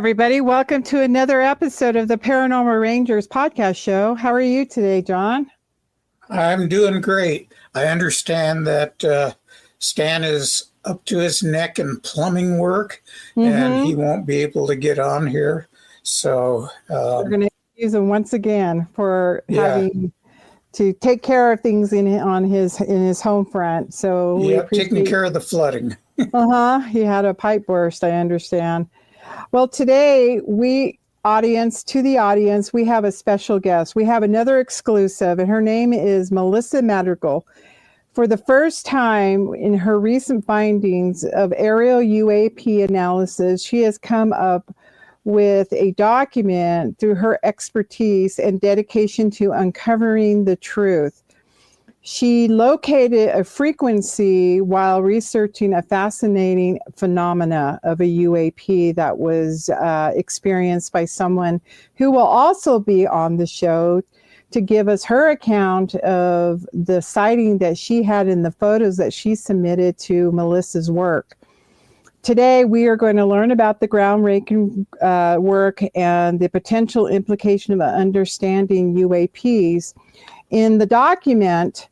everybody. Welcome to another episode of the Paranormal Rangers podcast show. How are you today, John? I'm doing great. I understand that Stan is up to his neck in plumbing work, and he won't be able to get on here. So we're going to use him once again for having to take care of things in his home front. So taking care of the flooding. He had a pipe burst, I understand. Well, today we have a special guest. We have another exclusive, and her name is Melissa Madrigal. For the first time in her recent findings of aerial UAP analysis, she has come up with a document through her expertise and dedication to uncovering the truth. She located a frequency while researching a fascinating phenomena of a UAP that was experienced by someone who will also be on the show to give us her account of the sighting that she had in the photos that she submitted to Melissa's work. Today, we are going to learn about the groundbreaking work and the potential implication of understanding UAPs. In the document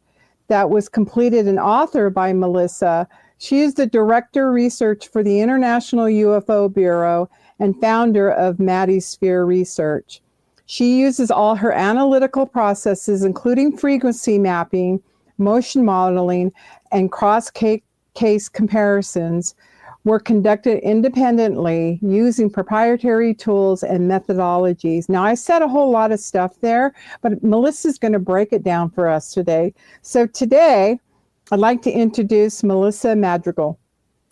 that was completed and authored by Melissa, she is the Director of Research for the International UFO Bureau and founder of Maddie Sphere Research. She uses all her analytical processes, including frequency mapping, motion modeling, and cross-case comparisons, were conducted independently using proprietary tools and methodologies. Now, I said a whole lot of stuff there, but Melissa's going to break it down for us today. So today, I'd like to introduce Melissa Madrigal.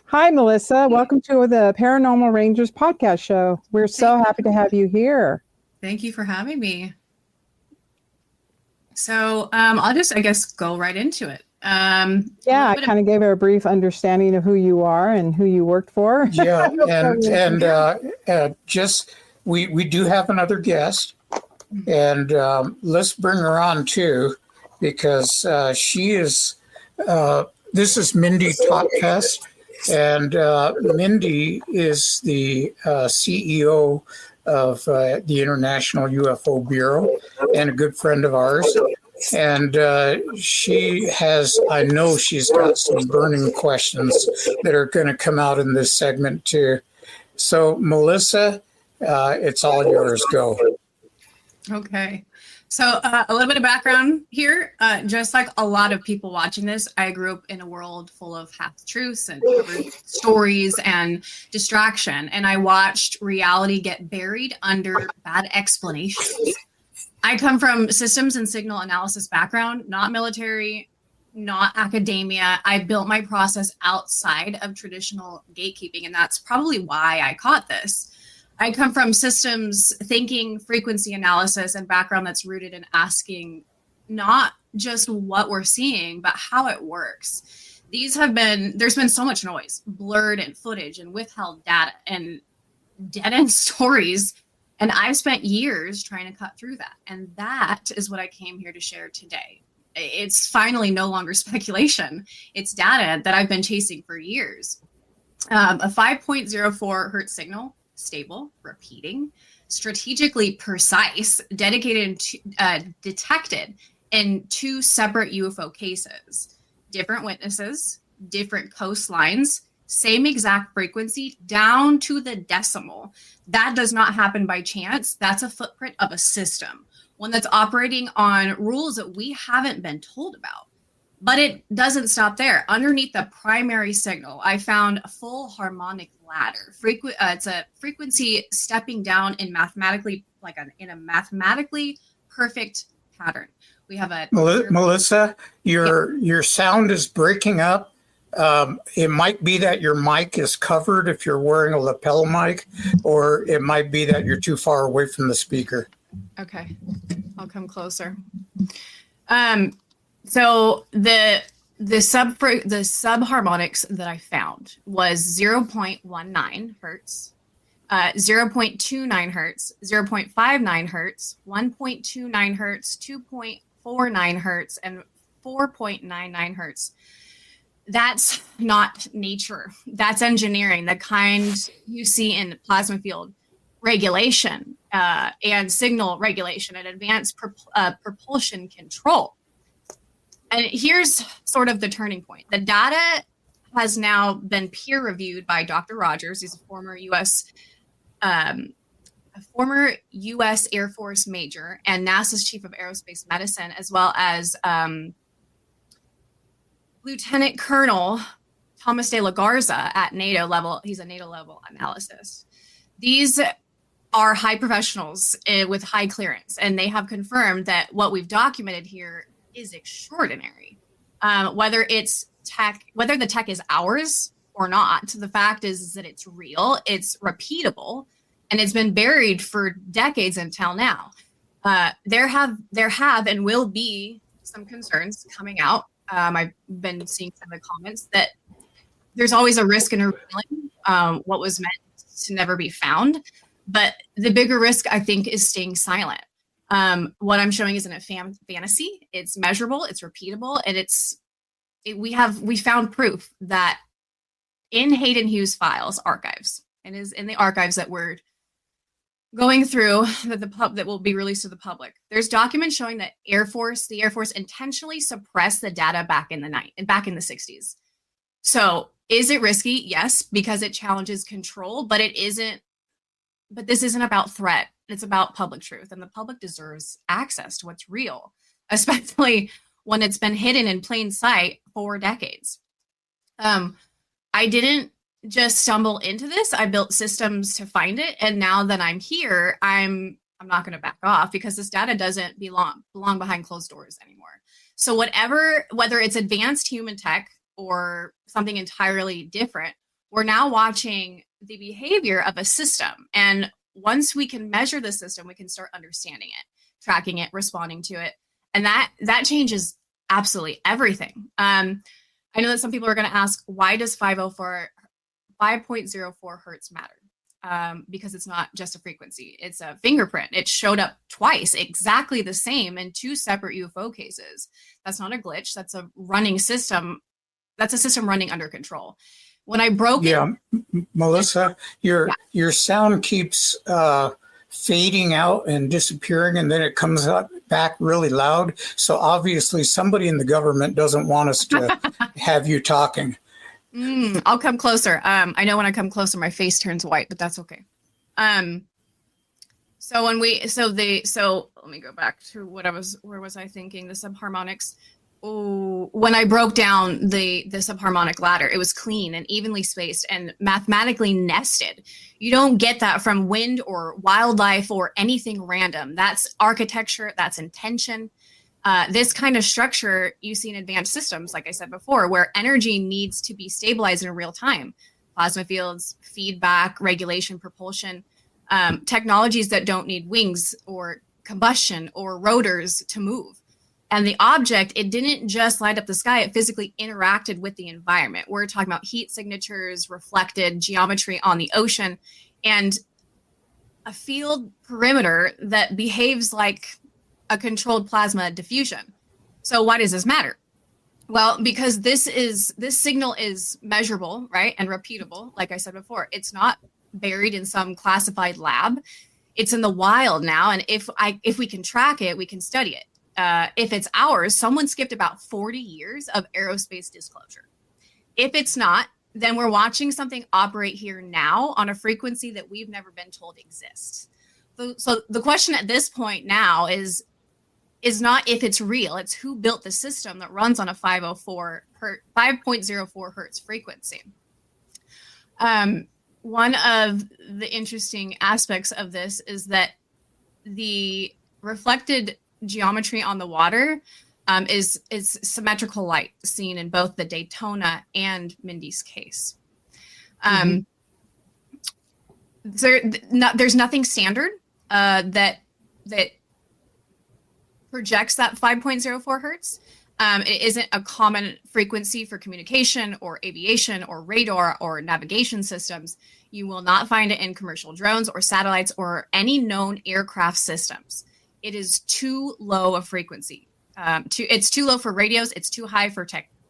Hi, Melissa. Welcome to the Paranormal Rangers podcast show. We're so happy to have you here. Thank you for having me. So I'll just, go right into it. I kind of gave her a brief understanding of who you are and who you worked for. Yeah, we do have another guest, and let's bring her on too, because she is. This is Mindy Topkes, and Mindy is the CEO of the International UFO Bureau and a good friend of ours. And I know she's got some burning questions that are going to come out in this segment too. So Melissa, it's all yours. Go. Okay. So a little bit of background here. Just like a lot of people watching this, I grew up in a world full of half-truths and covered stories and distraction. And I watched reality get buried under bad explanations. I come from systems and signal analysis background, not military, not academia. I built my process outside of traditional gatekeeping, and that's probably why I caught this. I come from systems thinking, frequency analysis, and background that's rooted in asking not just what we're seeing, but how it works. There's been so much noise, blurred and footage and withheld data and dead-end stories. And I've spent years trying to cut through that. And that is what I came here to share today. It's finally no longer speculation. It's data that I've been chasing for years. A 5.04 hertz signal, stable, repeating, strategically precise, dedicated, detected in two separate UFO cases. Different witnesses, different coastlines, same exact frequency down to the decimal. That does not happen by chance. That's a footprint of a system, one that's operating on rules that we haven't been told about. But it doesn't stop there. Underneath the primary signal, I found a full harmonic ladder. It's a frequency stepping down in in a mathematically perfect pattern. We have a Melissa, your sound is breaking up. It might be that your mic is covered if you're wearing a lapel mic, or it might be that you're too far away from the speaker. Okay, I'll come closer. So the subharmonics that I found was 0.19 hertz, 0.29 hertz, 0.59 hertz, 1.29 hertz, 2.49 hertz, and 4.99 hertz. That's not nature. That's engineering, the kind you see in the plasma field. regulation and signal regulation and advanced propulsion control. And here's sort of the turning point. The data has now been peer reviewed by Dr. Rogers. He's a former U.S. Air Force major and NASA's chief of aerospace medicine, as well as Lieutenant Colonel Thomas de la Garza at NATO level. He's a NATO level analysis. These are high professionals with high clearance, and they have confirmed that what we've documented here is extraordinary. Whether the tech is ours or not, the fact is that it's real, it's repeatable, and it's been buried for decades until now. There have and will be some concerns coming out. I've been seeing some of the comments that there's always a risk in revealing what was meant to never be found. But the bigger risk, I think, is staying silent. What I'm showing isn't a fantasy. It's measurable, it's repeatable, and we found proof that in Hayden Hughes files archives, and is in the archives that we're going through that will be released to the public. There's documents showing that the Air Force intentionally suppressed the data back in the 60s. So is it risky? Yes, because it challenges control, but it isn't. But this isn't about threat. It's about public truth, and the public deserves access to what's real, especially when it's been hidden in plain sight for decades. I didn't just stumble into this. I built systems to find it, and now that I'm here, I'm not going to back off because this data doesn't belong behind closed doors anymore. So whether it's advanced human tech or something entirely different, we're now watching the behavior of a system. And once we can measure the system, we can start understanding it, tracking it, responding to it. And that changes absolutely everything. I know that some people are going to ask, why does 5.04 hertz matter? Because it's not just a frequency, it's a fingerprint. It showed up twice, exactly the same in two separate UFO cases. That's not a glitch. That's a running system. That's a system running under control. When I broke Melissa, your sound keeps fading out and disappearing, and then it comes up back really loud. So obviously somebody in the government doesn't want us to have you talking. I'll come closer. I know when I come closer, my face turns white, but that's okay. So let me go back to where was I thinking? The subharmonics. Oh, when I broke down the subharmonic ladder, it was clean and evenly spaced and mathematically nested. You don't get that from wind or wildlife or anything random. That's architecture, that's intention. This kind of structure you see in advanced systems, like I said before, where energy needs to be stabilized in real time. Plasma fields, feedback, regulation, propulsion, technologies that don't need wings or combustion or rotors to move. And the object, it didn't just light up the sky, it physically interacted with the environment. We're talking about heat signatures, reflected geometry on the ocean, and a field perimeter that behaves like a controlled plasma diffusion. So why does this matter? Well, because this signal is measurable, right? And repeatable, like I said before. It's not buried in some classified lab. It's in the wild now. And if we can track it, we can study it. If it's ours, someone skipped about 40 years of aerospace disclosure. If it's not, then we're watching something operate here now on a frequency that we've never been told exists. So the question at this point now is not if it's real, it's who built the system that runs on a 5.04 hertz frequency. One of the interesting aspects of this is that the reflected geometry on the water is symmetrical light seen in both the Daytona and Mindy's case. There's nothing standard that projects that 5.04 hertz. It isn't a common frequency for communication or aviation or radar or navigation systems. You will not find it in commercial drones or satellites or any known aircraft systems. It is too low a frequency. It's too low for radios. It's too high for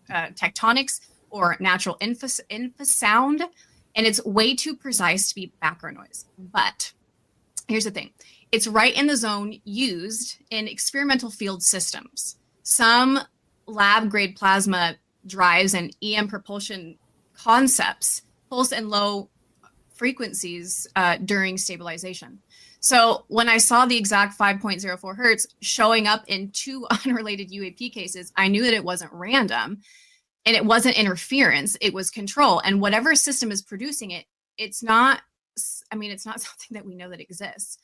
tectonics or natural infrasound. And it's way too precise to be background noise. But here's the thing. It's right in the zone used in experimental field systems. Some lab-grade plasma drives and EM propulsion concepts pulse in low frequencies during stabilization. So when I saw the exact 5.04 hertz showing up in 2 unrelated UAP cases, I knew that it wasn't random and it wasn't interference, it was control. And whatever system is producing it, it's not something that we know that exists.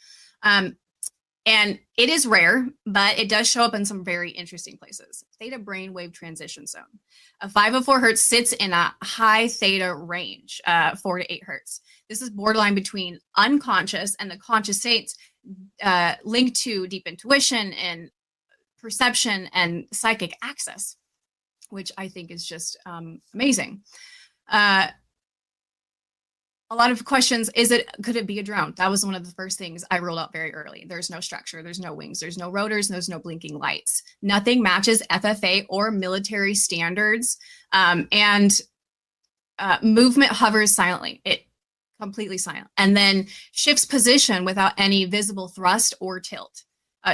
And it is rare, but it does show up in some very interesting places. Theta brainwave transition zone. A 504 hertz sits in a high theta range, 4 to 8 hertz. This is borderline between unconscious and the conscious states linked to deep intuition and perception and psychic access, which I think is just amazing. A lot of questions, could it be a drone? That was one of the first things I ruled out very early. There's no structure, there's no wings, there's no rotors, there's no blinking lights. Nothing matches FFA or military standards. And movement hovers silently, it completely silent, and then shifts position without any visible thrust or tilt.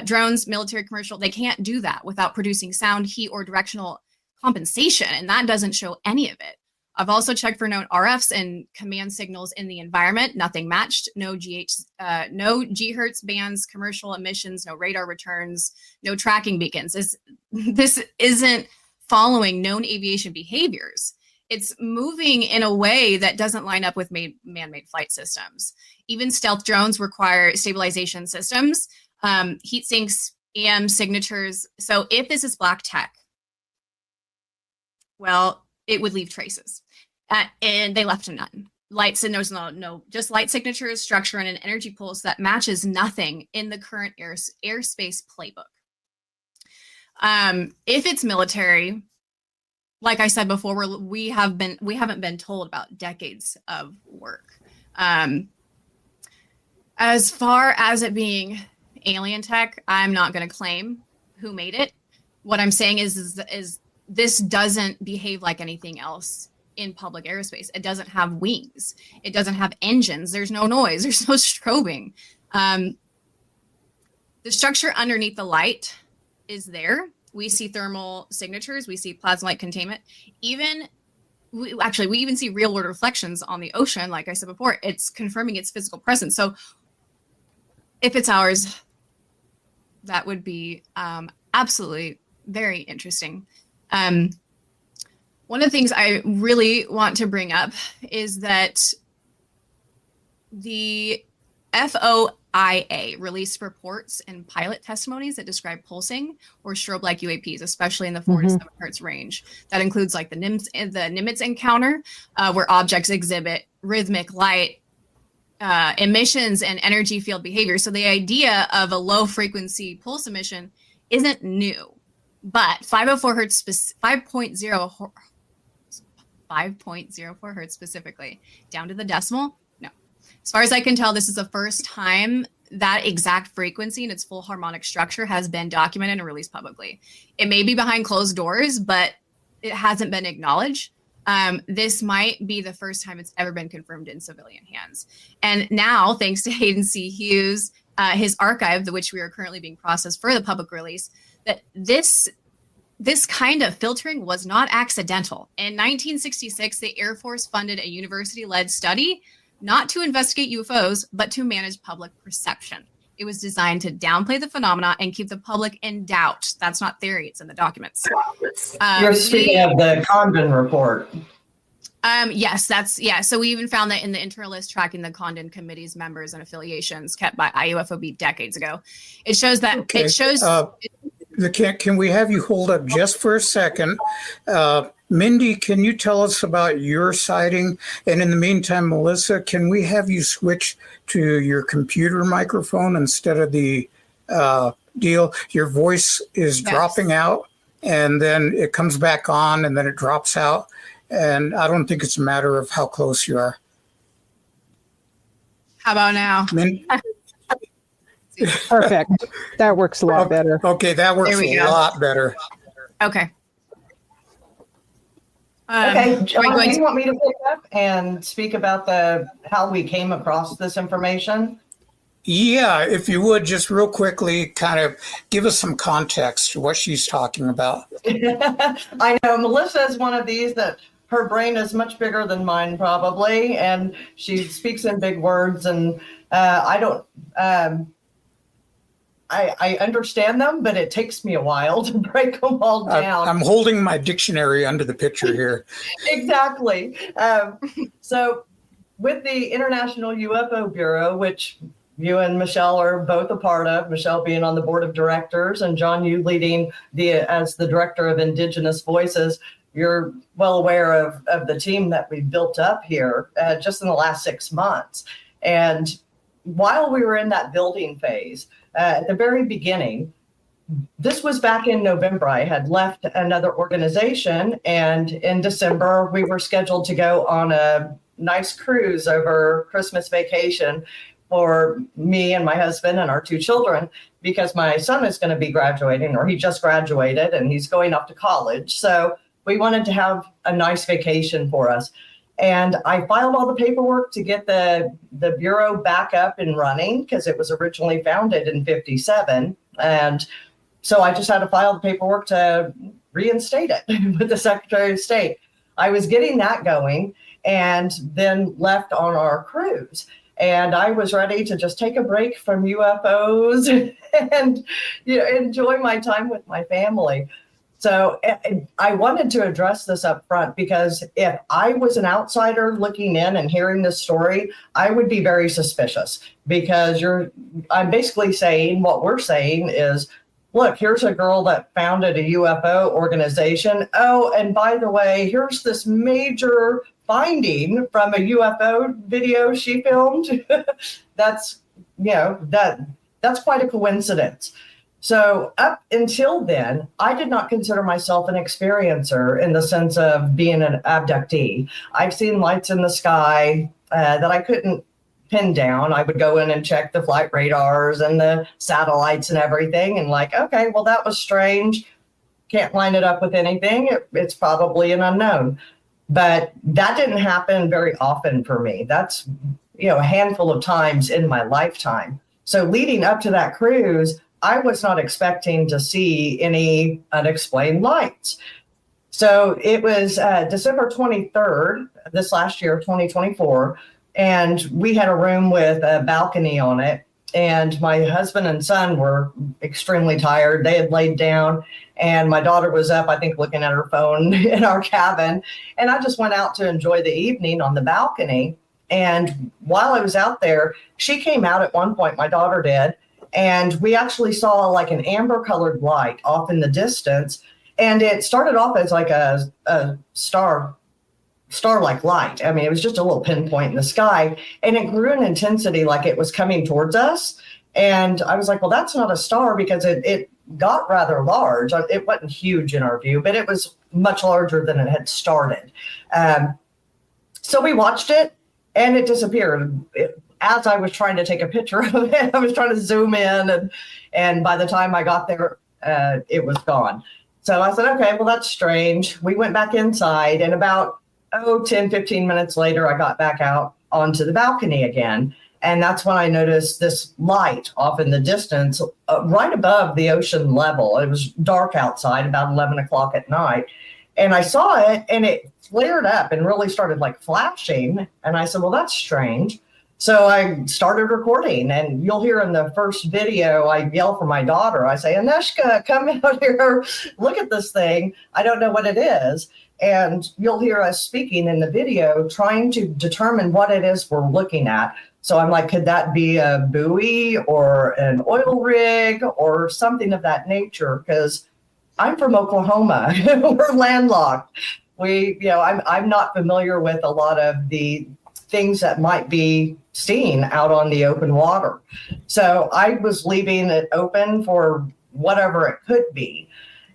Drones, military, commercial, they can't do that without producing sound, heat, or directional compensation, and that doesn't show any of it. I've also checked for known RFs and command signals in the environment. Nothing matched. No GHz bands, commercial emissions, no radar returns, no tracking beacons. This isn't following known aviation behaviors. It's moving in a way that doesn't line up with man-made flight systems. Even stealth drones require stabilization systems, heat sinks, EM signatures. So if this is black tech, well, it would leave traces. And they left none. Lights, and there's no, just light signatures, structure, and an energy pulse that matches nothing in the current airspace playbook. If it's military, like I said before, we haven't been told about decades of work. As far as it being alien tech, I'm not going to claim who made it. What I'm saying is this doesn't behave like anything else in public aerospace. It doesn't have wings. It doesn't have engines. There's no noise. There's no strobing. The structure underneath the light is there. We see thermal signatures. We see plasma light containment. We even see real world reflections on the ocean. Like I said before, it's confirming its physical presence. So if it's ours, that would be absolutely very interesting. One of the things I really want to bring up is that the FOIA released reports and pilot testimonies that describe pulsing or strobe-like UAPs, especially in the 4 to 7 hertz range. That includes like the Nimitz encounter, where objects exhibit rhythmic light emissions and energy field behavior. So the idea of a low frequency pulse emission isn't new, but 504 hertz, 5.04 hertz specifically, down to the decimal, no. As far as I can tell, this is the first time that exact frequency and its full harmonic structure has been documented and released publicly. It may be behind closed doors, but it hasn't been acknowledged. This might be the first time it's ever been confirmed in civilian hands. And now, thanks to Hayden C. Hughes, his archive, which we are currently being processed for the public release, that this kind of filtering was not accidental. In 1966, the Air Force funded a university-led study not to investigate UFOs, but to manage public perception. It was designed to downplay the phenomena and keep the public in doubt. That's not theory, it's in the documents. You're speaking of the Condon report. Yes, so we even found that in the internal list tracking the Condon Committee's members and affiliations kept by IUFOB decades ago. It shows that, Can we have you hold up just for a second? Mindy, can you tell us about your sighting? And in the meantime, Melissa, can we have you switch to your computer microphone instead of the deal? Your voice is dropping out, and then it comes back on, and then it drops out. And I don't think it's a matter of how close you are. How about now? Perfect. That works a lot better. Okay, that works a lot better. Okay. Okay, John, do you want me to pick up and speak about how we came across this information? Yeah, if you would just real quickly kind of give us some context to what she's talking about. I know Melissa is one of these that her brain is much bigger than mine probably, and she speaks in big words, and I don't. I understand them, but it takes me a while to break them all down. I'm holding my dictionary under the picture here. Exactly. So with the International UFO Bureau, which you and Michelle are both a part of, Michelle being on the board of directors and John, you leading as the director of Indigenous Voices, you're well aware of the team that we built up here just in the last 6 months. And while we were in that building phase, at the very beginning, this was back in November. I had left another organization, and in December, we were scheduled to go on a nice cruise over Christmas vacation for me and my husband and our 2 children, because my son is going to be graduating, or he just graduated, and he's going off to college. So we wanted to have a nice vacation for us. And I filed all the paperwork to get the Bureau back up and running, because it was originally founded in 57. And so I just had to file the paperwork to reinstate it with the Secretary of State. I was getting that going and then left on our cruise. And I was ready to just take a break from UFOs and enjoy my time with my family. So I wanted to address this up front, because if I was an outsider looking in and hearing this story, I would be very suspicious, because I'm basically saying what we're saying is, look, here's a girl that founded a UFO organization. Oh, and by the way, here's this major finding from a UFO video she filmed. That's quite a coincidence. So up until then, I did not consider myself an experiencer in the sense of being an abductee. I've seen lights in the sky that I couldn't pin down. I would go in and check the flight radars and the satellites and everything, and okay, well, that was strange. Can't line it up with anything. It's probably an unknown. But that didn't happen very often for me. That's a handful of times in my lifetime. So leading up to that cruise, I was not expecting to see any unexplained lights. So it was December 23rd, this last year, 2024, and we had a room with a balcony on it. And my husband and son were extremely tired. They had laid down, and my daughter was up, I think, looking at her phone in our cabin. And I just went out to enjoy the evening on the balcony. And while I was out there, she came out at one point, my daughter did, and we actually saw an amber colored light off in the distance. And it started off as a star-like light. I mean, it was just a little pinpoint in the sky, and it grew in intensity like it was coming towards us. And I was like, well, that's not a star, because it got rather large. It wasn't huge in our view, but it was much larger than it had started. So we watched it, and it disappeared. As I was trying to take a picture of it, I was trying to zoom in, and by the time I got there, it was gone. So I said, okay, well, that's strange. We went back inside, and about 10, 15 minutes later, I got back out onto the balcony again. And that's when I noticed this light off in the distance, right above the ocean level. It was dark outside, about 11 o'clock at night. And I saw it, and it flared up and really started flashing. And I said, well, that's strange. So I started recording, and you'll hear in the first video, I yell for my daughter. I say, Aneshka, come out here, look at this thing. I don't know what it is. And you'll hear us speaking in the video, trying to determine what it is we're looking at. So I'm like, could that be a buoy or an oil rig or something of that nature? Because I'm from Oklahoma. We're landlocked. I'm not familiar with a lot of the things that might be seen out on the open water. So I was leaving it open for whatever it could be.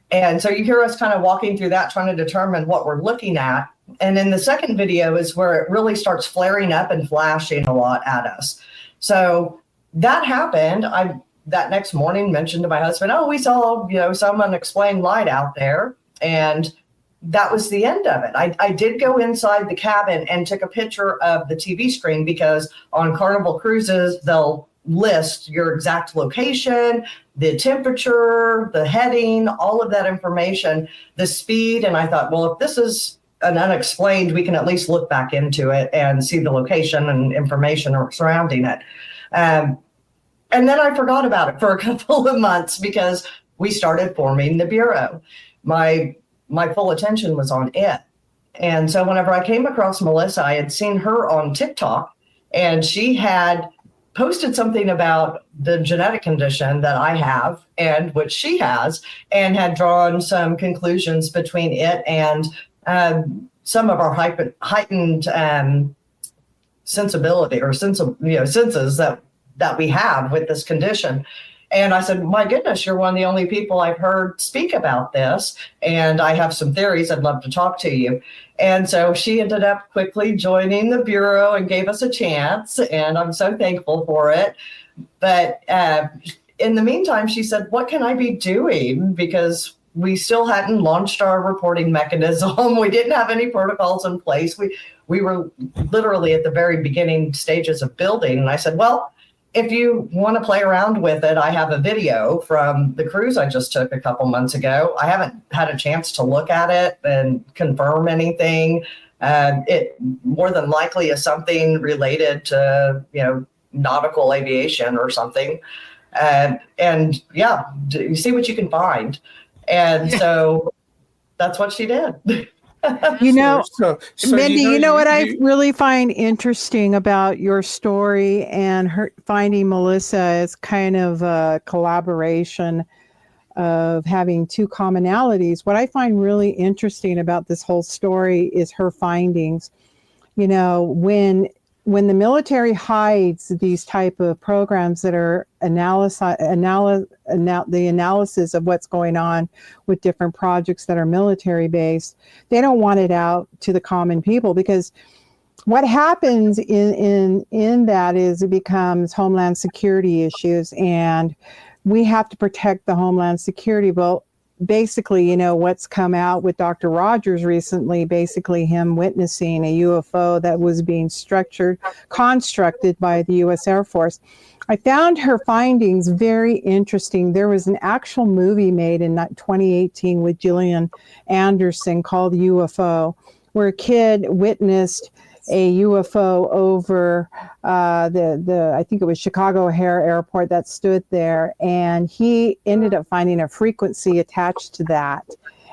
And so you hear us kind of walking through that, trying to determine what we're looking at. And then the second video is where it really starts flaring up and flashing a lot at us. So that happened. I that next morning mentioned to my husband, oh, we saw, some unexplained light out there. And that was the end of it. I did go inside the cabin and took a picture of the TV screen, because on Carnival cruises, they'll list your exact location, the temperature, the heading, all of that information, the speed. And I thought, well, if this is an unexplained, we can at least look back into it and see the location and information surrounding it. And then I forgot about it for a couple of months because we started forming the Bureau. My full attention was on it. And so whenever I came across Melissa, I had seen her on TikTok, and she had posted something about the genetic condition that I have and what she has, and had drawn some conclusions between it and some of our heightened sensibility or senses that we have with this condition. And I said, my goodness, you're one of the only people I've heard speak about this. And I have some theories. I'd love to talk to you. And so she ended up quickly joining the Bureau and gave us a chance. And I'm so thankful for it. But in the meantime, she said, what can I be doing? Because we still hadn't launched our reporting mechanism. We didn't have any protocols in place. We were literally at the very beginning stages of building. And I said, well, if you want to play around with it, I have a video from the cruise I just took a couple months ago. I haven't had a chance to look at it and confirm anything. It more than likely is something related to, nautical aviation or something. And yeah, you see what you can find. And so that's what she did. Mindy, what I really find interesting about your story and her finding Melissa is kind of a collaboration of having two commonalities. What I find really interesting about this whole story is her findings. When the military hides these type of programs that are the analysis of what's going on with different projects that are military based, they don't want it out to the common people, because what happens in that is it becomes homeland security issues, and we have to protect the homeland security. Well, basically, what's come out with Dr. Rogers recently, basically him witnessing a UFO that was being constructed by the U.S. Air Force. I found her findings very interesting. There was an actual movie made in 2018 with Gillian Anderson called UFO, where a kid witnessed a UFO over I think it was Chicago O'Hare Airport that stood there, and he ended up finding a frequency attached to that.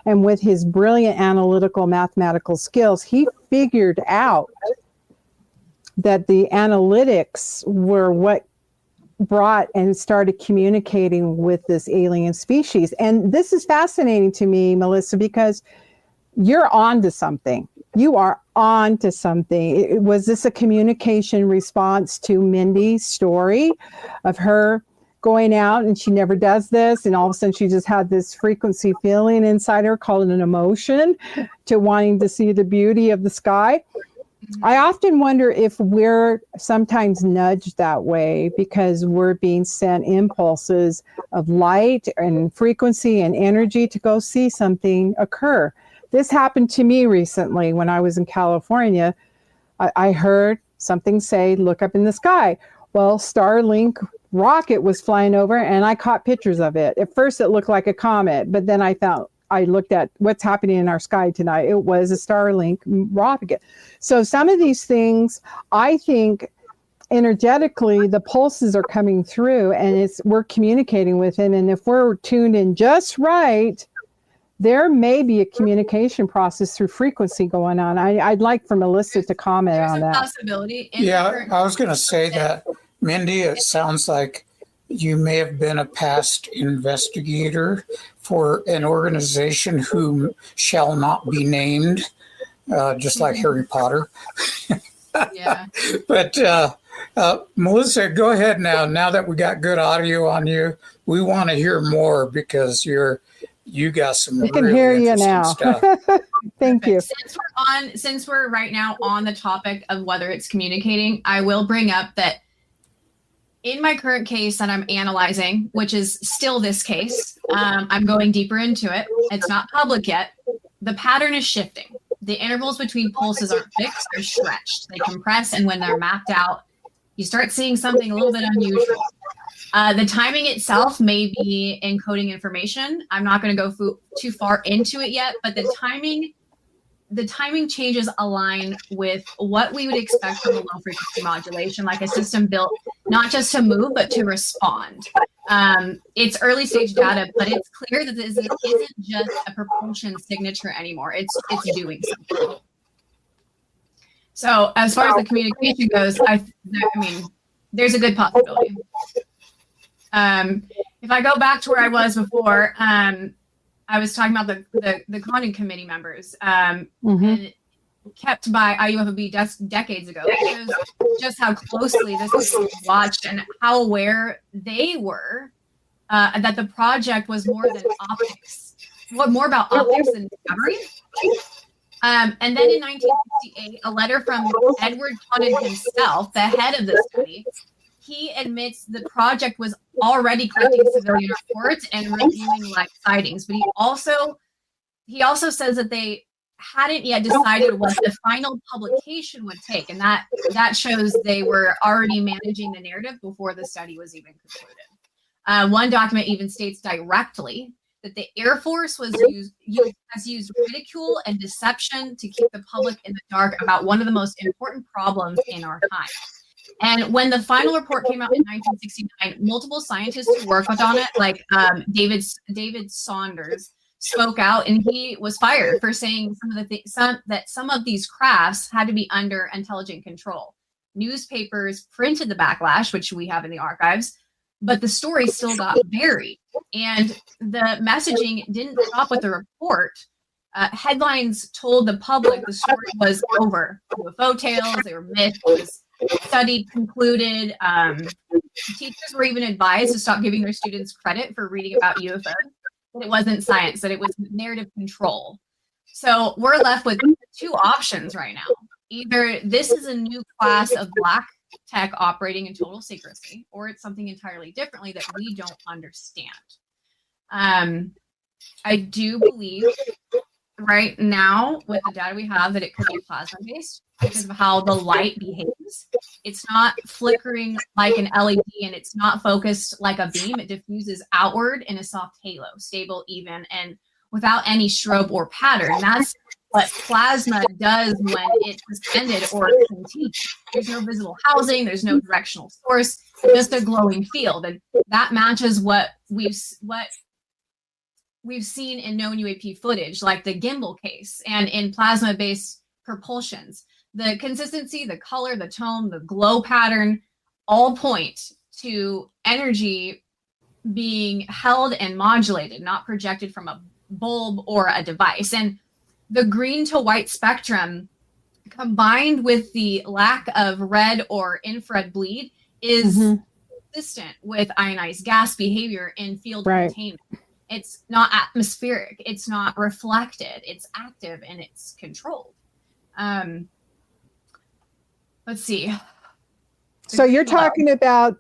And with his brilliant analytical mathematical skills, he figured out that the analytics were what brought and started communicating with this alien species. And this is fascinating to me, Melissa, because you're on to something. You are on to something. Was this a communication response to Mindy's story of her going out, and she never does this, and all of a sudden she just had this frequency feeling inside her called an emotion to wanting to see the beauty of the sky? I often wonder if we're sometimes nudged that way because we're being sent impulses of light and frequency and energy to go see something occur. This happened to me recently when I was in California. I heard something say, look up in the sky. Well, Starlink rocket was flying over, and I caught pictures of it. At first, it looked like a comet, but then I looked at what's happening in our sky tonight. It was a Starlink rocket. So some of these things, I think, energetically, the pulses are coming through, and we're communicating with it. And if we're tuned in just right, there may be a communication process through frequency going on. I'd like for Melissa to comment on that. Possibility. Yeah, I was going to say that, Mindy, it sounds like you may have been a past investigator for an organization who shall not be named, just like Harry Potter. Yeah. But Melissa, go ahead now. Now that we got good audio on you, we want to hear more because you got some. We can hear you now. Stuff. Thank you. Since we're right now on the topic of whether it's communicating, I will bring up that in my current case that I'm analyzing, which is still this case, I'm going deeper into it. It's not public yet. The pattern is shifting. The intervals between pulses aren't fixed; they're stretched. They compress, and when they're mapped out, you start seeing something a little bit unusual. The timing itself may be encoding information. I'm not going to go too far into it yet, but the timing changes align with what we would expect from a low frequency modulation, like a system built not just to move, but to respond. It's early stage data, but it's clear that this isn't just a propulsion signature anymore. It's doing something. So as far as the communication goes, I mean, there's a good possibility. If I go back to where I was before, I was talking about the Condon committee members, and kept by IUFOB decades ago. It shows just how closely this was watched and how aware they were that the project was more than optics. More about optics than discovery. And then in 1968, a letter from Edward Condon himself, the head of the study, he admits the project was already collecting civilian reports and reviewing live sightings, but he also says that they hadn't yet decided what the final publication would take, and that shows they were already managing the narrative before the study was even concluded. One document even states directly that the Air Force has used ridicule and deception to keep the public in the dark about one of the most important problems in our time. And when the final report came out in 1969, multiple scientists who worked on it, like David Saunders, spoke out, and he was fired for saying some of these crafts had to be under intelligent control. Newspapers printed the backlash, which we have in the archives, but the story still got buried, and the messaging didn't stop with the report. Headlines told the public the story was over. UFO tales, they were myths. Study concluded. Teachers were even advised to stop giving their students credit for reading about UFOs. That it wasn't science, that it was narrative control. So we're left with two options right now. Either this is a new class of black tech operating in total secrecy, or it's something entirely differently that we don't understand. I do believe right now with the data we have that it could be plasma based because of how the light behaves. It's not flickering like an LED, and it's not focused like a beam. It diffuses outward in a soft halo, stable, even, and without any strobe or pattern. That's what plasma does when it's suspended or continued. There's no visible housing, there's no directional source, just a glowing field. And that matches what we've seen in known UAP footage, like the gimbal case, and in plasma-based propulsions. The consistency, the color, the tone, the glow pattern all point to energy being held and modulated, not projected from a bulb or a device. And the green to white spectrum combined with the lack of red or infrared bleed is consistent with ionized gas behavior in field containment. It's not atmospheric, it's not reflected, it's active and it's controlled. Let's see. So you were talking about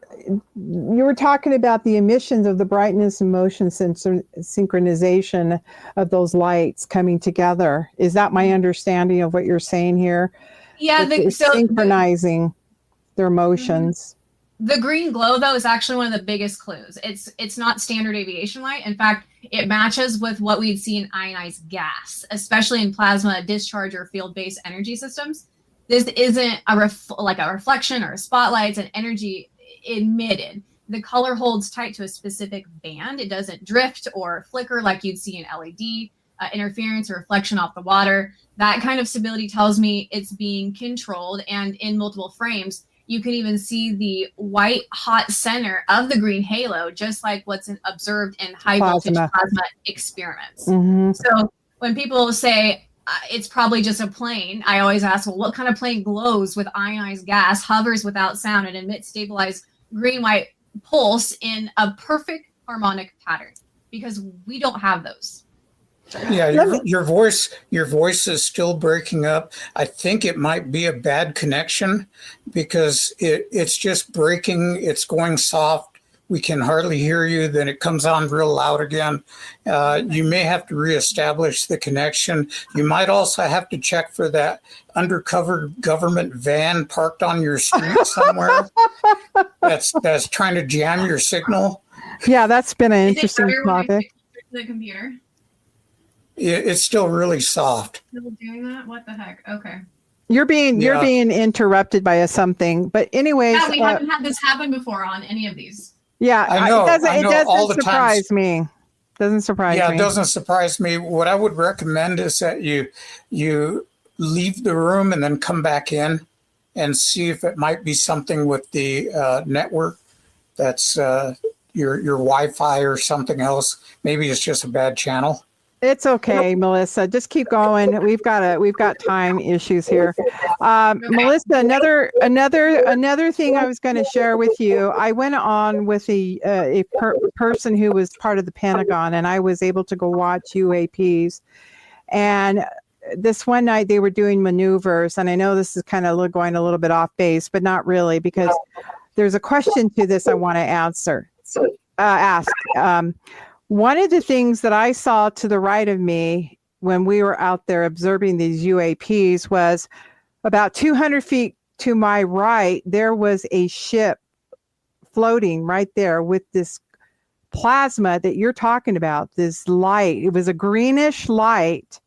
the emissions of the brightness and motion synchronization of those lights coming together. Is that my understanding of what you're saying here? Yeah, synchronizing their motions. The green glow, though, is actually one of the biggest clues. It's not standard aviation light. In fact, it matches with what we'd see in ionized gas, especially in plasma discharge or field-based energy systems. This isn't like a reflection or a spotlight. It's an energy emitted. The color holds tight to a specific band. It doesn't drift or flicker like you'd see in LED, interference or reflection off the water. That kind of stability tells me it's being controlled, and in multiple frames. You can even see the white hot center of the green halo, just like what's observed in high voltage plasma experiments. So when people say it's probably just a plane, I always ask, well, what kind of plane glows with ionized gas, hovers without sound, and emits stabilized green-white pulse in a perfect harmonic pattern? Because we don't have those. Yeah, your voice is still breaking up. I think it might be a bad connection because it's just breaking. It's going soft we can hardly hear you, then it comes on real loud again. You may have to reestablish the connection. You might also have to check for that undercover government van parked on your street somewhere that's trying to jam your signal. Yeah, that's been an Is it interesting better when I topic. fix the computer? It's still really soft. Still doing that? What the heck? Okay. You're being Yeah. interrupted by something, but anyways, Yeah, we haven't had this happen before on any of these. yeah, I know, it doesn't all the surprise times. me. Doesn't surprise Yeah, me. it doesn't surprise me. What I would recommend is that you leave the room and then come back in and see if it might be something with the network that's your Wi-Fi or something else. Maybe it's just a bad channel. It's okay, Melissa. Just keep going. We've got time issues here. Melissa, another thing I was going to share with you. I went on with a person who was part of the Pentagon, and I was able to go watch UAPs. And this one night they were doing maneuvers, and I know this is kind of going a little bit off base, but not really, because there's a question to this I want to ask. One of the things that I saw to the right of me when we were out there observing these UAPs was about 200 feet to my right, there was a ship floating right there with this plasma that you're talking about, this light. It was a greenish light.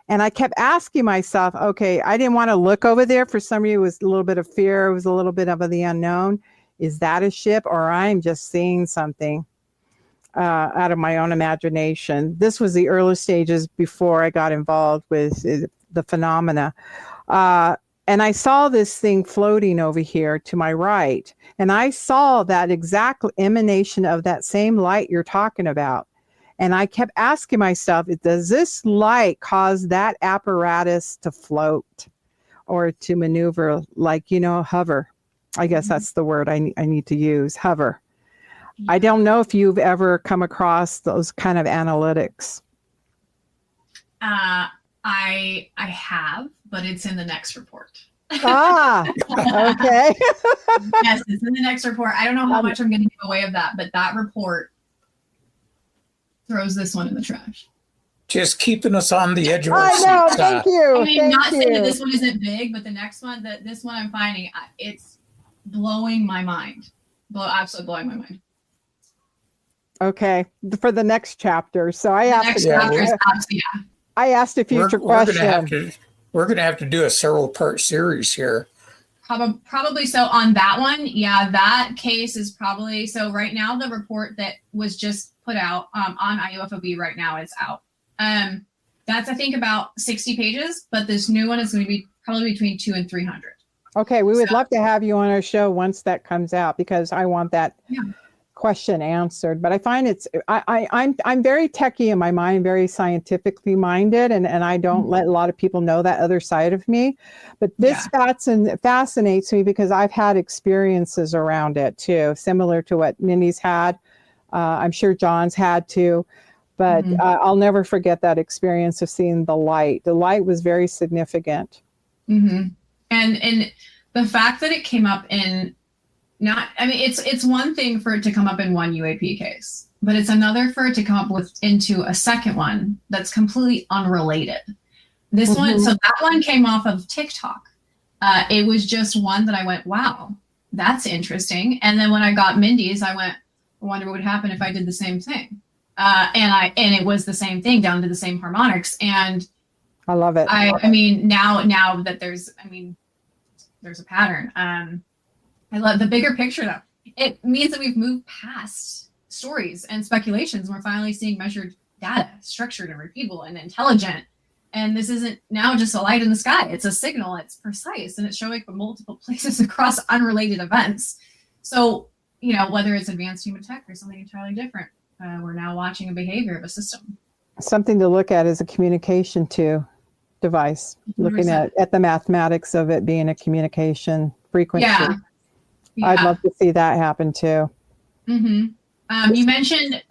And I kept asking myself, okay, I didn't want to look over there. For some reason, it was a little bit of fear. It was a little bit of the unknown. Is that a ship, or I'm just seeing something out of my own imagination? This was the early stages before I got involved with the phenomena. And I saw this thing floating over here to my right. And I saw that exact emanation of that same light you're talking about. And I kept asking myself, does this light cause that apparatus to float or to maneuver, like, hover? I guess that's the word I need to use, hover. I don't know if you've ever come across those kind of analytics. I have, but it's in the next report. Okay. Yes, it's in the next report. I don't know how much I'm going to give away of that, but that report throws this one in the trash. Just keeping us on the edge of our I know. seats. Thank you. I mean, not saying that you. this one isn't big, but the next one, this one I'm finding, it's blowing my mind. Absolutely blowing my mind. Okay, for the next chapter. So I The asked. next Yeah, chapter is we're- absolutely, I asked a future question. We're gonna have to do a several part series here. Probably so on that one. Yeah, that case is probably so. Right now, the report that was just put out on IUFOB right now is out. That's I think about 60 pages, but this new one is going to be probably between 200 and 300. Okay, we would love to have you on our show once that comes out, because I want that question answered. But I find I'm very techie in my mind, very scientifically minded, and I don't let a lot of people know that other side of me. But this fascinates me because I've had experiences around it too, similar to what Minnie's had. I'm sure John's had too. But I'll never forget that experience of seeing the light. The light was very significant. Mm-hmm. And the fact that it came up in it's one thing for it to come up in one UAP case, but it's another for it to come up into a second one that's completely unrelated. This one, so that one came off of TikTok. It was just one that I went, wow, that's interesting. And then when I got Mindy's, I went, I wonder what would happen if I did the same thing. And it was the same thing, down to the same harmonics. And I love it. I mean, now that there's a pattern. I love the bigger picture though. It means that we've moved past stories and speculations. We're finally seeing measured data, structured and repeatable and intelligent. And this isn't now just a light in the sky. It's a signal. It's precise, and it's showing up in multiple places across unrelated events. So, whether it's advanced human tech or something entirely different, we're now watching a behavior of a system. Something to look at is a communication device, 100%. Looking at the mathematics of it being a communication frequency. Yeah. I'd love to see that happen too. Mm-hmm. You mentioned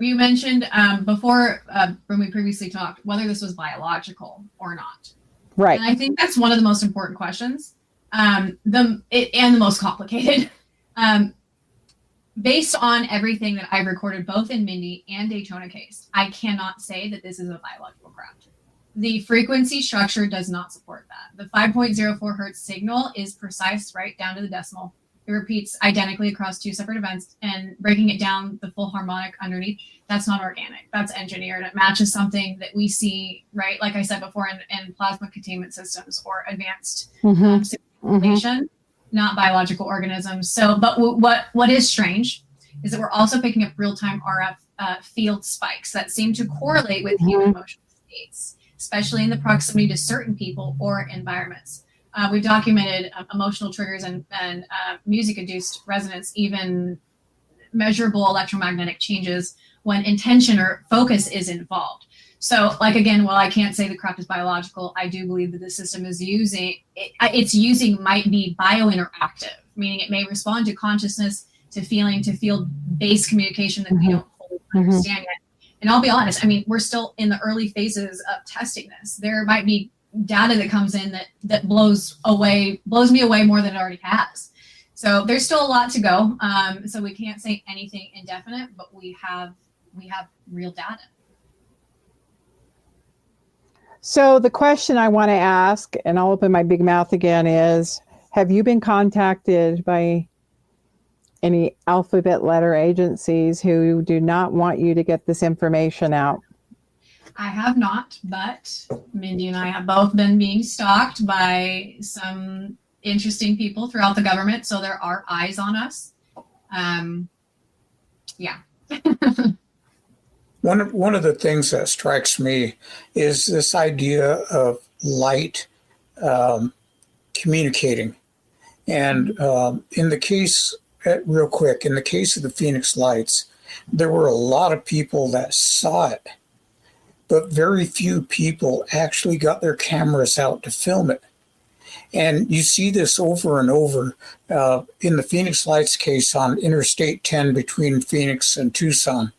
before when we previously talked whether this was biological or not. Right. And I think that's one of the most important questions, and the most complicated. based on everything that I've recorded, both in Mindy and Daytona case, I cannot say that this is a biological craft. The frequency structure does not support that. The 5.04 hertz signal is precise right down to the decimal. It repeats identically across two separate events, and breaking it down the full harmonic underneath, that's not organic. That's engineered. It matches something that we see, right? Like I said before, in plasma containment systems or advanced simulation, not biological organisms. So, but what is strange is that we're also picking up real-time RF field spikes that seem to correlate with human emotional states, especially in the proximity to certain people or environments. We've documented emotional triggers and music-induced resonance, even measurable electromagnetic changes when intention or focus is involved. So, like, again, while I can't say the craft is biological, I do believe that the system is might be biointeractive, meaning it may respond to consciousness, to feeling, to field-based communication that we don't fully understand yet. And I'll be honest, I mean, we're still in the early phases of testing this. There might be data that comes in that blows me away more than it already has. So there's still a lot to go. So we can't say anything indefinite, but we have real data. So the question I want to ask, and I'll open my big mouth again, is, have you been contacted by any alphabet letter agencies who do not want you to get this information out? I have not, but Mindy and I have both been being stalked by some interesting people throughout the government, so there are eyes on us. Yeah. One of the things that strikes me is this idea of light communicating. And in the case, real quick, in the case of the Phoenix Lights, there were a lot of people that saw it, but very few people actually got their cameras out to film it. And you see this over and over in the Phoenix Lights case on Interstate 10 between Phoenix and Tucson.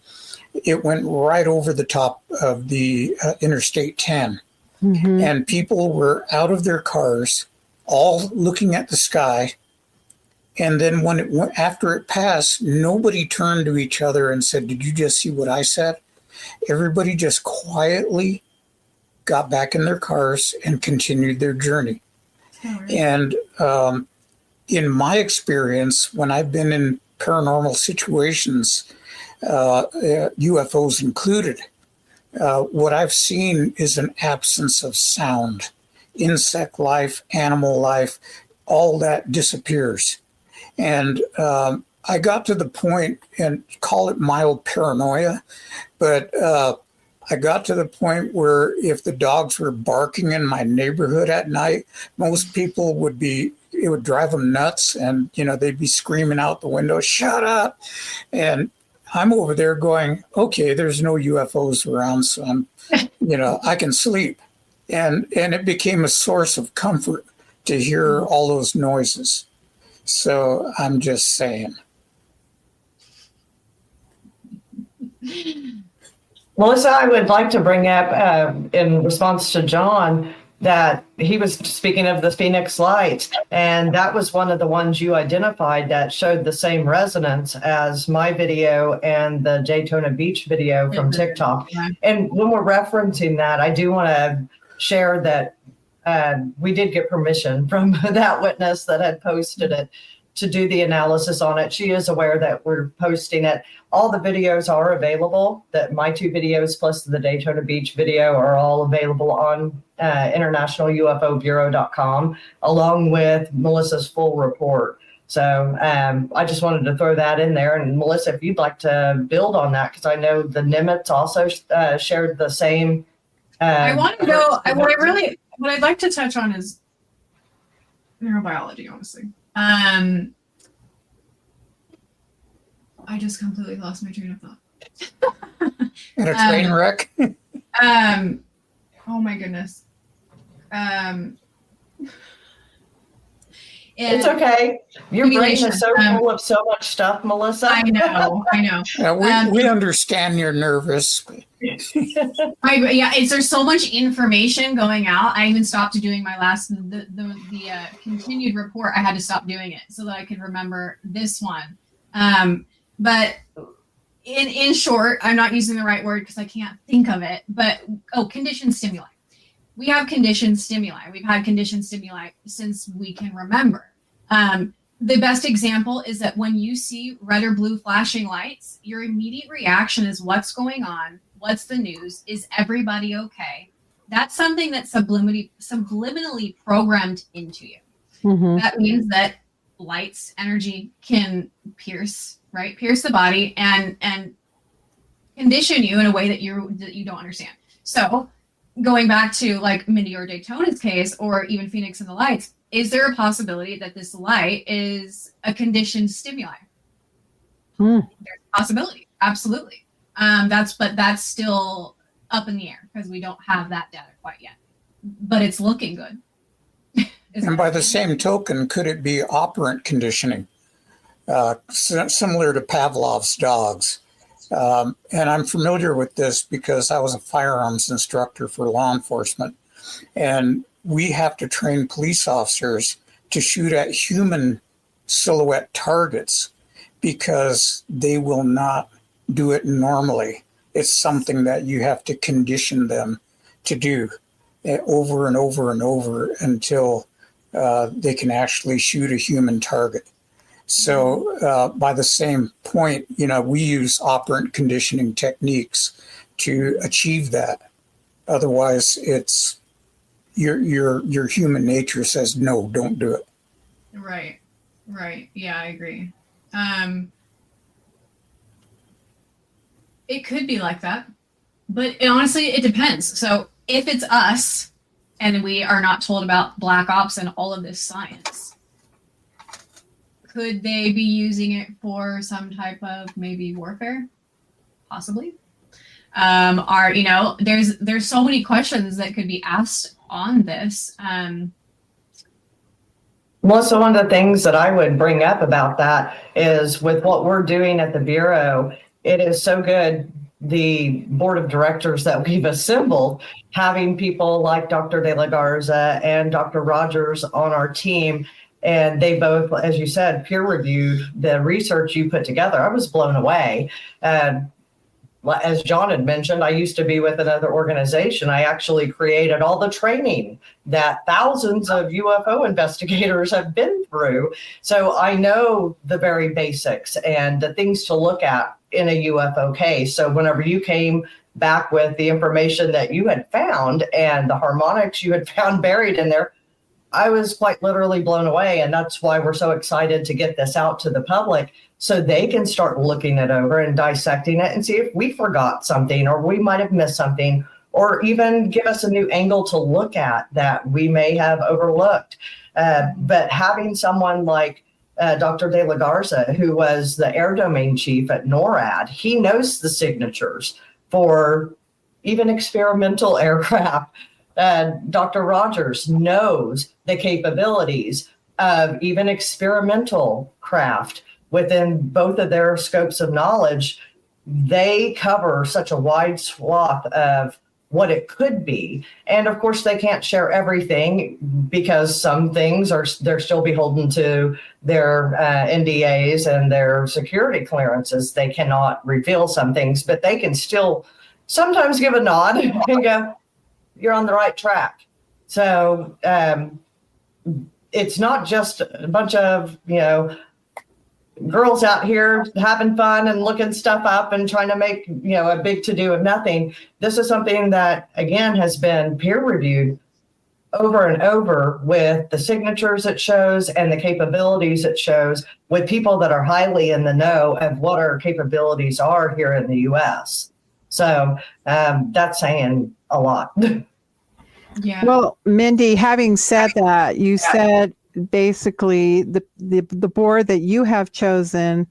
It went right over the top of the Interstate 10. And people were out of their cars, all looking at the sky. And then when it went, after it passed, nobody turned to each other and said, "Did you just see what I said?" Everybody just quietly got back in their cars and continued their journey. And in my experience, when I've been in paranormal situations, UFOs included, what I've seen is an absence of sound. Insect life, animal life, all that disappears. And I got to the point, and call it mild paranoia, but I got to the point where if the dogs were barking in my neighborhood at night, most people it would drive them nuts, and they'd be screaming out the window, "Shut up!" And I'm over there going, "Okay, there's no UFOs around, so I'm, I can sleep." And it became a source of comfort to hear all those noises. So I'm just saying. Melissa, I would like to bring up, in response to John, that he was speaking of the Phoenix Lights, and that was one of the ones you identified that showed the same resonance as my video and the Daytona Beach video from TikTok. And when we're referencing that, I do want to share that we did get permission from that witness that had posted it to do the analysis on it. She is aware that we're posting it. All the videos are available, that my two videos plus the Daytona Beach video are all available on internationalUFObureau.com, along with Melissa's full report. So I just wanted to throw that in there. And Melissa, if you'd like to build on that, because I know the Nimitz also shared the same. I want to go, what I'd like to touch on is neurobiology, honestly. I just completely lost my train of thought. And a train wreck? Oh my goodness. It's okay. Your brain is so full of so much stuff, Melissa. I know. We understand you're nervous. There's so much information going out. I even stopped doing my last, the continued report. I had to stop doing it so that I could remember this one. But in short, I'm not using the right word because I can't think of it, but conditioned stimuli. We have conditioned stimuli. We've had conditioned stimuli since we can remember. The best example is that when you see red or blue flashing lights, your immediate reaction is what's going on? What's the news? Is everybody okay? That's something that's subliminally programmed into you. Mm-hmm. That means that light's energy can pierce the body and condition you in a way that you don't understand. So going back to like Mindy or Daytona's case, or even Phoenix and the Lights, is there a possibility that this light is a conditioned stimuli? There's a possibility, absolutely. That's still up in the air because we don't have that data quite yet. But it's looking good. And by the same token, could it be operant conditioning, similar to Pavlov's dogs? And I'm familiar with this because I was a firearms instructor for law enforcement. And we have to train police officers to shoot at human silhouette targets because they will not do it normally. It's something that you have to condition them to do over and over and over until they can actually shoot a human target. So by the same point, we use operant conditioning techniques to achieve that. Otherwise, it's your human nature says, no, don't do it. Right. Yeah, I agree. It could be like that, but honestly, it depends. So if it's us and we are not told about black ops and all of this science, could they be using it for some type of maybe warfare? Possibly. There's so many questions that could be asked on this. Melissa, one of the things that I would bring up about that is with what we're doing at the Bureau, it is so good, the board of directors that we've assembled, having people like Dr. De La Garza and Dr. Rogers on our team. And they both, as you said, peer reviewed the research you put together. I was blown away. As John had mentioned, I used to be with another organization. I actually created all the training that thousands of UFO investigators have been through. So I know the very basics and the things to look at in a UFO case. So whenever you came back with the information that you had found and the harmonics you had found buried in there, I was quite literally blown away. And that's why we're so excited to get this out to the public so they can start looking it over and dissecting it and see if we forgot something or we might have missed something, or even give us a new angle to look at that we may have overlooked. But having someone like Dr. De La Garza, who was the air domain chief at NORAD, he knows the signatures for even experimental aircraft. Dr. Rogers knows the capabilities of even experimental craft within both of their scopes of knowledge. They cover such a wide swath of what it could be. And of course, they can't share everything because some things they're still beholden to their NDAs and their security clearances. They cannot reveal some things, but they can still sometimes give a nod and go, you're on the right track. So it's not just a bunch of, girls out here having fun and looking stuff up and trying to make, a big to-do of nothing. This is something that, again, has been peer reviewed over and over with the signatures it shows and the capabilities it shows with people that are highly in the know of what our capabilities are here in the U.S. So that's saying a lot. Yeah. Well, Mindy, having said that, you said basically the board that you have chosen,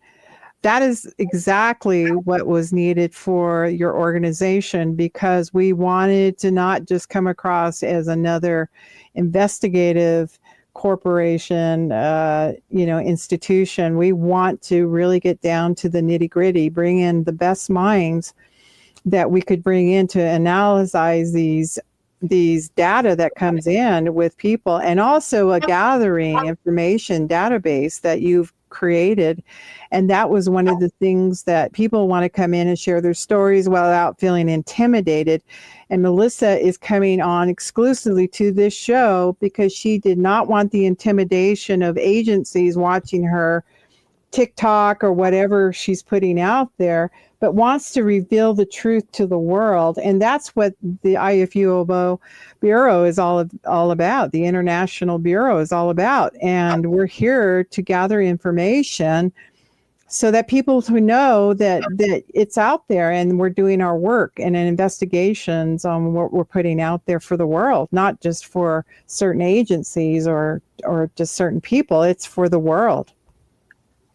that is exactly what was needed for your organization, because we wanted to not just come across as another investigative corporation, institution. We want to really get down to the nitty gritty, bring in the best minds that we could bring in to analyze these data that comes in with people, and also a gathering information database that you've created. And that was one of the things that people want to come in and share their stories without feeling intimidated. And Melissa is coming on exclusively to this show because she did not want the intimidation of agencies watching her TikTok or whatever she's putting out there, but wants to reveal the truth to the world. And that's what the IFUOBO Bureau is all about. The International Bureau is all about. And we're here to gather information so that people who know that it's out there, and we're doing our work and investigations on what we're putting out there for the world, not just for certain agencies or just certain people. It's for the world.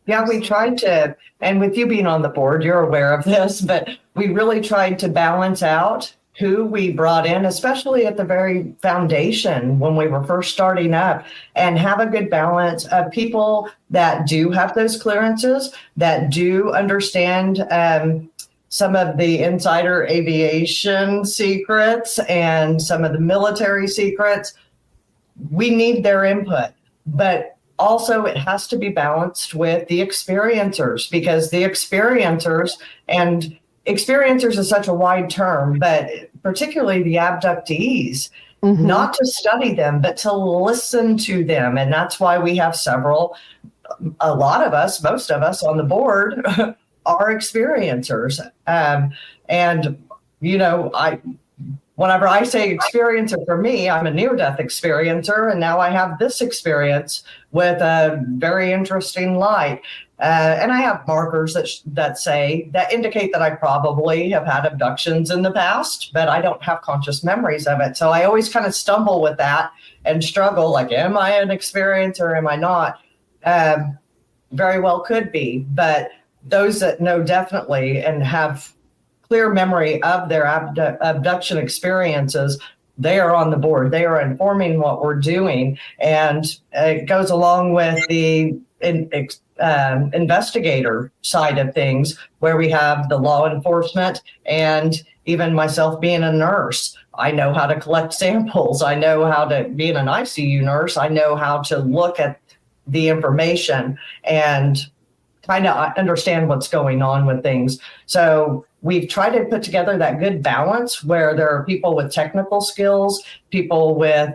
Yeah, we tried to, and with you being on the board, you're aware of this, but we really tried to balance out who we brought in, especially at the very foundation when we were first starting up, and have a good balance of people that do have those clearances, that do understand some of the insider aviation secrets and some of the military secrets. We need their input, but also it has to be balanced with the experiencers, because the experiencers is such a wide term, but particularly the abductees, not to study them, but to listen to them. And that's why we have a lot of us, most of us on the board are experiencers. And, you know, whenever I say experiencer, for me, I'm a near-death experiencer, and now I have this experience with a very interesting light. And I have markers that indicate that I probably have had abductions in the past, but I don't have conscious memories of it. So I always kind of stumble with that and struggle, like, am I an experiencer or am I not? Very well could be, but those that know definitely and have clear memory of their abduction experiences, they are on the board. They are informing what we're doing. And it goes along with the investigator side of things, where we have the law enforcement, and even myself being a nurse. I know how to collect samples. I know how to, being an ICU nurse, I know how to look at the information and kind of understand what's going on with things. So we've tried to put together that good balance where there are people with technical skills, people with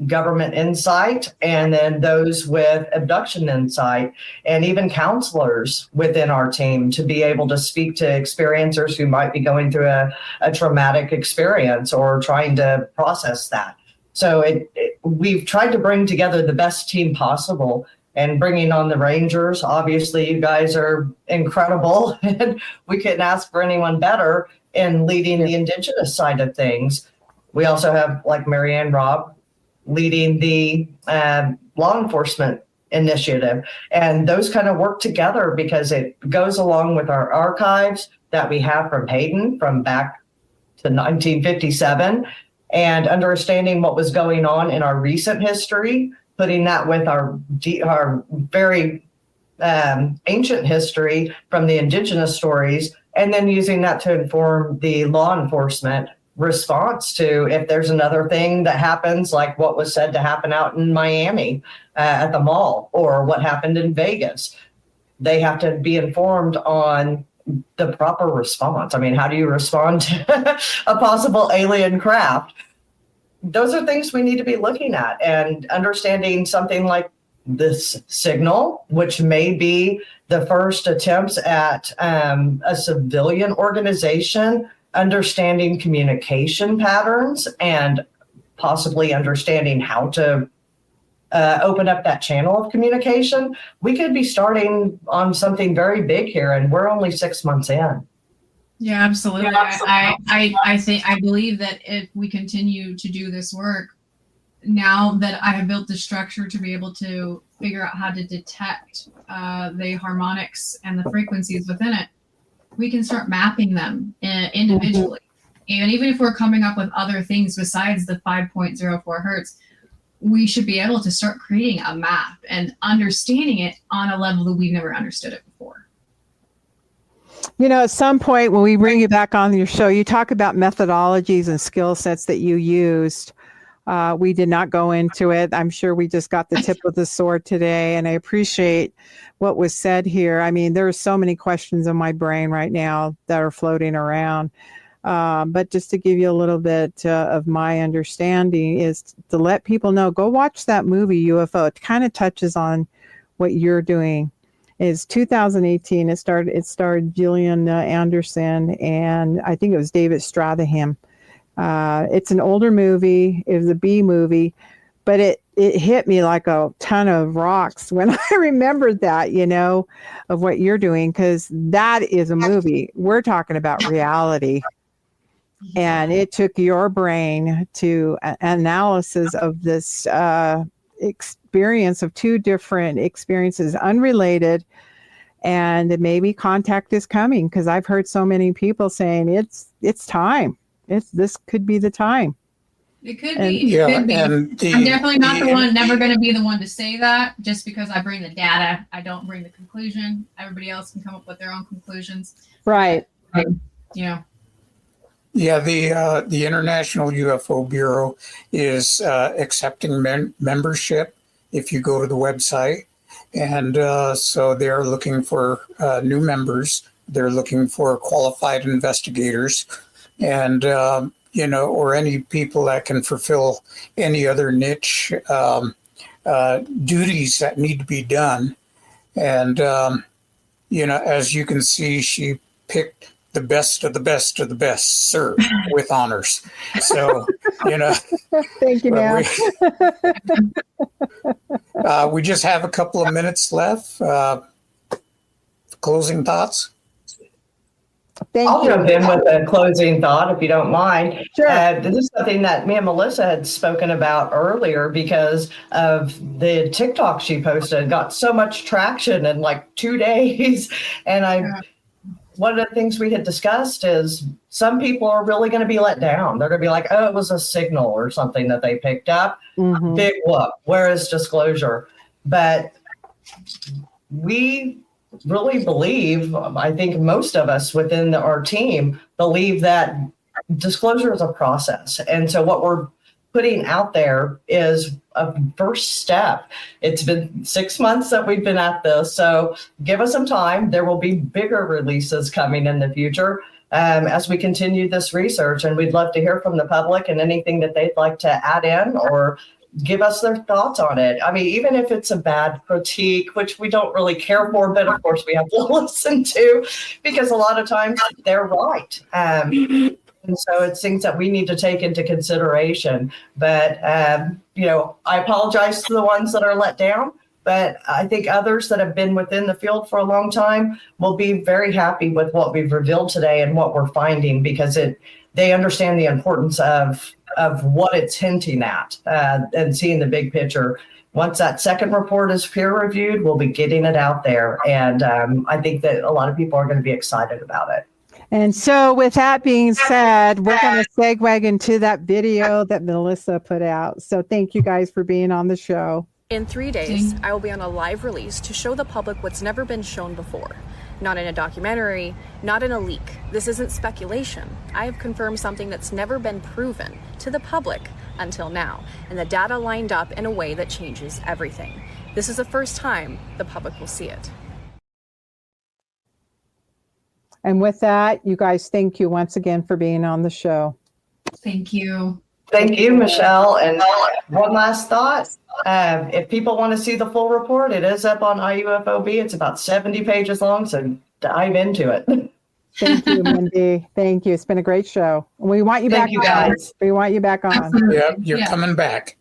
government insight, and then those with abduction insight, and even counselors within our team to be able to speak to experiencers who might be going through a traumatic experience or trying to process that. So we've tried to bring together the best team possible. And bringing on the Rangers, obviously you guys are incredible, and we couldn't ask for anyone better in leading the Indigenous side of things. We also have, like, Marianne Robb leading the law enforcement initiative, and those kind of work together because it goes along with our archives that we have from Hayden from back to 1957, and understanding what was going on in our recent history, putting that with our very ancient history from the Indigenous stories, and then using that to inform the law enforcement response to if there's another thing that happens, like what was said to happen out in Miami at the mall, or what happened in Vegas. They have to be informed on the proper response. I mean, how do you respond to a possible alien craft? Those are things we need to be looking at, and understanding something like this signal, which may be the first attempts at a civilian organization understanding communication patterns and possibly understanding how to open up that channel of communication. We could be starting on something very big here, and we're only 6 months in. Yeah, absolutely. I believe that if we continue to do this work, now that I have built the structure to be able to figure out how to detect the harmonics and the frequencies within it, we can start mapping them individually. And even if we're coming up with other things besides the 5.04 hertz, we should be able to start creating a map and understanding it on a level that we've never understood it before. You know, at some point when we bring you back on your show, you talk about methodologies and skill sets that you used We did not go into it. I'm sure we just got the tip of the sword today, and I appreciate what was said here. I mean, there are so many questions in my brain right now that are floating around. But just to give you a little bit of my understanding is to let people know, go watch that movie UFO. It kind of touches on what you're doing. It's 2018. It starred Gillian Anderson, and I think it was David Strathairn. It's an older movie. It was a B movie, but it hit me like a ton of rocks when I remembered that, of what you're doing, because that is a movie. We're talking about reality. And it took your brain to analysis of this experience of two different experiences, unrelated, and maybe contact is coming, because I've heard so many people saying it's time. This could be the time. It could And, be. It could be. I'm definitely not the one, never going to be the one to say that, just because I bring the data. I don't bring the conclusion. Everybody else can come up with their own conclusions. Right. Yeah. Yeah, the International UFO Bureau is accepting membership if you go to the website. And so they're looking for new members. They're looking for qualified investigators and, or any people that can fulfill any other niche duties that need to be done. And, as you can see, she picked the best of the best of the best, sir, with honors. So, Thank you, ma'am. We just have a couple of minutes left. Closing thoughts? I'll jump in with a closing thought, if you don't mind. Sure. This is something that me and Melissa had spoken about earlier because of the TikTok she posted. Got so much traction in like 2 days. And one of the things we had discussed is some people are really going to be let down. They're going to be like, oh, it was a signal or something that they picked up. Mm-hmm. Big whoop. Where is disclosure? But we really believe, I think most of us within our team believe that disclosure is a process. And so what we're putting out there is a first step. It's been 6 months that we've been at this, so give us some time. There will be bigger releases coming in the future as we continue this research, and we'd love to hear from the public and anything that they'd like to add in or give us their thoughts on it. I mean, even if it's a bad critique, which we don't really care for, but of course we have to listen to, because a lot of times they're right. And so it's things that we need to take into consideration. But, I apologize to the ones that are let down, but I think others that have been within the field for a long time will be very happy with what we've revealed today and what we're finding, because they understand the importance of what it's hinting at and seeing the big picture. Once that second report is peer reviewed, we'll be getting it out there. And I think that a lot of people are going to be excited about it. And so with that being said, we're going to segue into that video that Melissa put out. So thank you guys for being on the show. In 3 days, I will be on a live release to show the public what's never been shown before. Not in a documentary, not in a leak. This isn't speculation. I have confirmed something that's never been proven to the public until now, and the data lined up in a way that changes everything. This is the first time the public will see it. And with that, you guys, thank you once again for being on the show. Thank you. Thank you, Michelle. And one last thought. If people want to see the full report, it is up on IUFOB. It's about 70 pages long, so dive into it. Thank you, Mindy. Thank you. It's been a great show. We want you Thank back you, on. guys. We want you back on. Yeah, you're coming back.